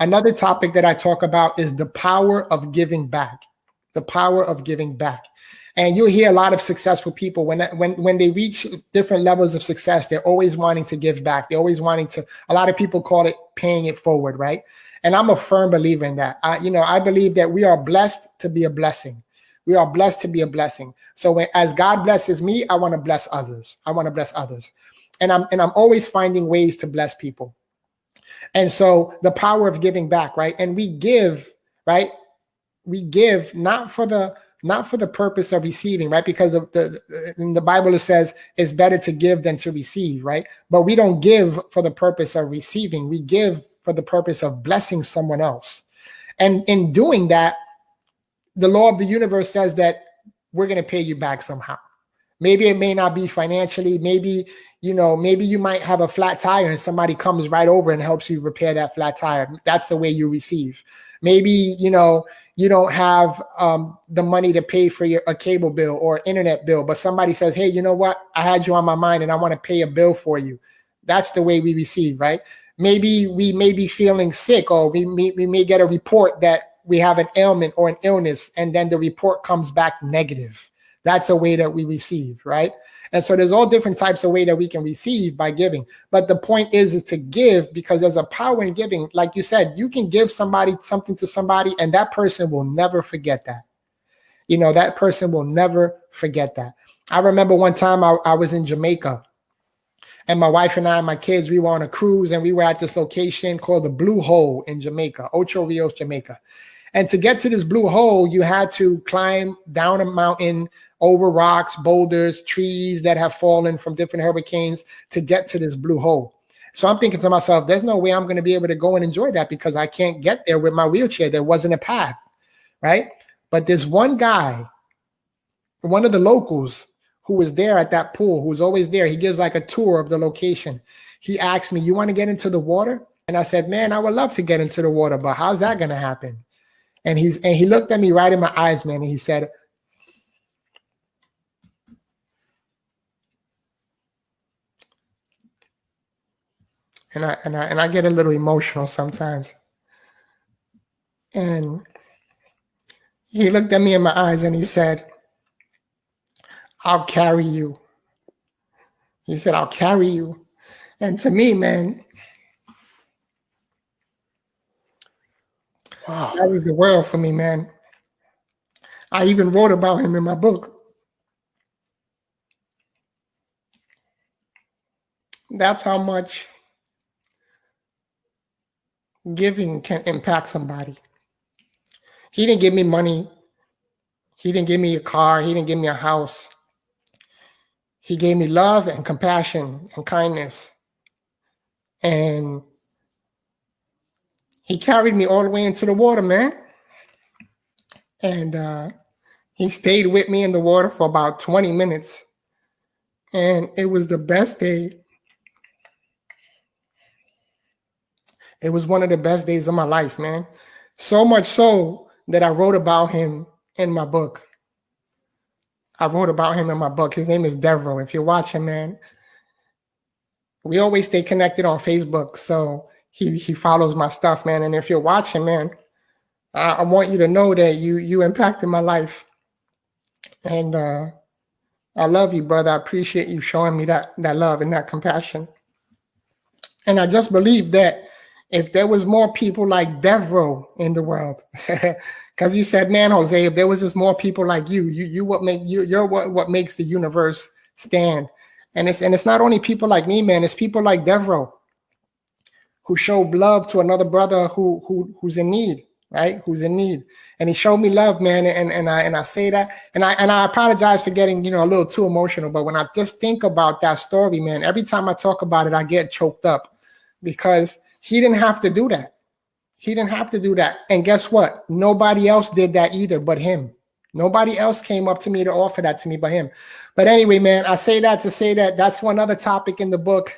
Another topic that I talk about is the power of giving back. The power of giving back. And you'll hear a lot of successful people when they reach different levels of success, they're always wanting to give back. They're always wanting to, a lot of people call it paying it forward, right? And I'm a firm believer in that. I believe that we are blessed to be a blessing. We are blessed to be a blessing. So as God blesses me, I want to bless others. I want to bless others. And I'm always finding ways to bless people. And so the power of giving back, right? And we give, right? We give not for the purpose of receiving, right? Because in the Bible, it says it's better to give than to receive, right? But we don't give for the purpose of receiving. We give for the purpose of blessing someone else. And in doing that, the law of the universe says that we're going to pay you back somehow. Maybe it may not be financially. Maybe you might have a flat tire and somebody comes right over and helps you repair that flat tire. That's the way you receive. Maybe, you don't have the money to pay for a cable bill or internet bill, but somebody says, hey, you know what? I had you on my mind and I want to pay a bill for you. That's the way we receive, right? Maybe we may be feeling sick, or we may get a report that we have an ailment or an illness, and then the report comes back negative. That's a way that we receive, right? And so there's all different types of way that we can receive by giving. But the point is to give, because there's a power in giving. Like you said, you can give somebody something to somebody, and that person will never forget that. That person will never forget that. I remember one time I was in Jamaica, and my wife and I and my kids, we were on a cruise, and we were at this location called the Blue Hole in Jamaica, Ocho Rios, Jamaica. And to get to this blue hole, you had to climb down a mountain, over rocks, boulders, trees that have fallen from different hurricanes to get to this blue hole. So I'm thinking to myself, there's no way I'm going to be able to go and enjoy that because I can't get there with my wheelchair. There wasn't a path, right? But this one guy, one of the locals who was there at that pool, who was always there, he gives like a tour of the location. He asked me, you want to get into the water? And I said, man, I would love to get into the water, but how's that going to happen? And he looked at me right in my eyes, man, and he said, and I get a little emotional sometimes. And he looked at me in my eyes and he said, I'll carry you. He said, I'll carry you. And to me, man, wow, that was the world for me, man. I even wrote about him in my book. That's how much giving can impact somebody. He didn't give me money. He didn't give me a car. He didn't give me a house. He gave me love and compassion and kindness. And he carried me all the way into the water, man. And he stayed with me in the water for about 20 minutes. And it was the best day. It was one of the best days of my life, man. So much so that I wrote about him in my book. I wrote about him in my book. His name is Devereaux. If you're watching, man, we always stay connected on Facebook. So he follows my stuff, man. And if you're watching, man, I want you to know that you impacted my life. And I love you, brother. I appreciate you showing me that love and that compassion. And I just believe that if there was more people like Devereaux in the world, because you said, man, Jose, if there was just more people like you're what makes the universe stand. And it's not only people like me, man, it's people like Devereaux who show love to another brother who's in need, right? Who's in need. And he showed me love, man. And I say that, and I apologize for getting, a little too emotional, but when I just think about that story, man, every time I talk about it, I get choked up because he didn't have to do that. He didn't have to do that. And guess what? Nobody else did that either but him. Nobody else came up to me to offer that to me but him. But anyway, man, I say that to say that that's one other topic in the book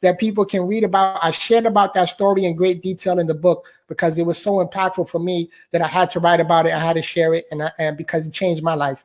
that people can read about. I shared about that story in great detail in the book because it was so impactful for me that I had to write about it. I had to share it, and because it changed my life.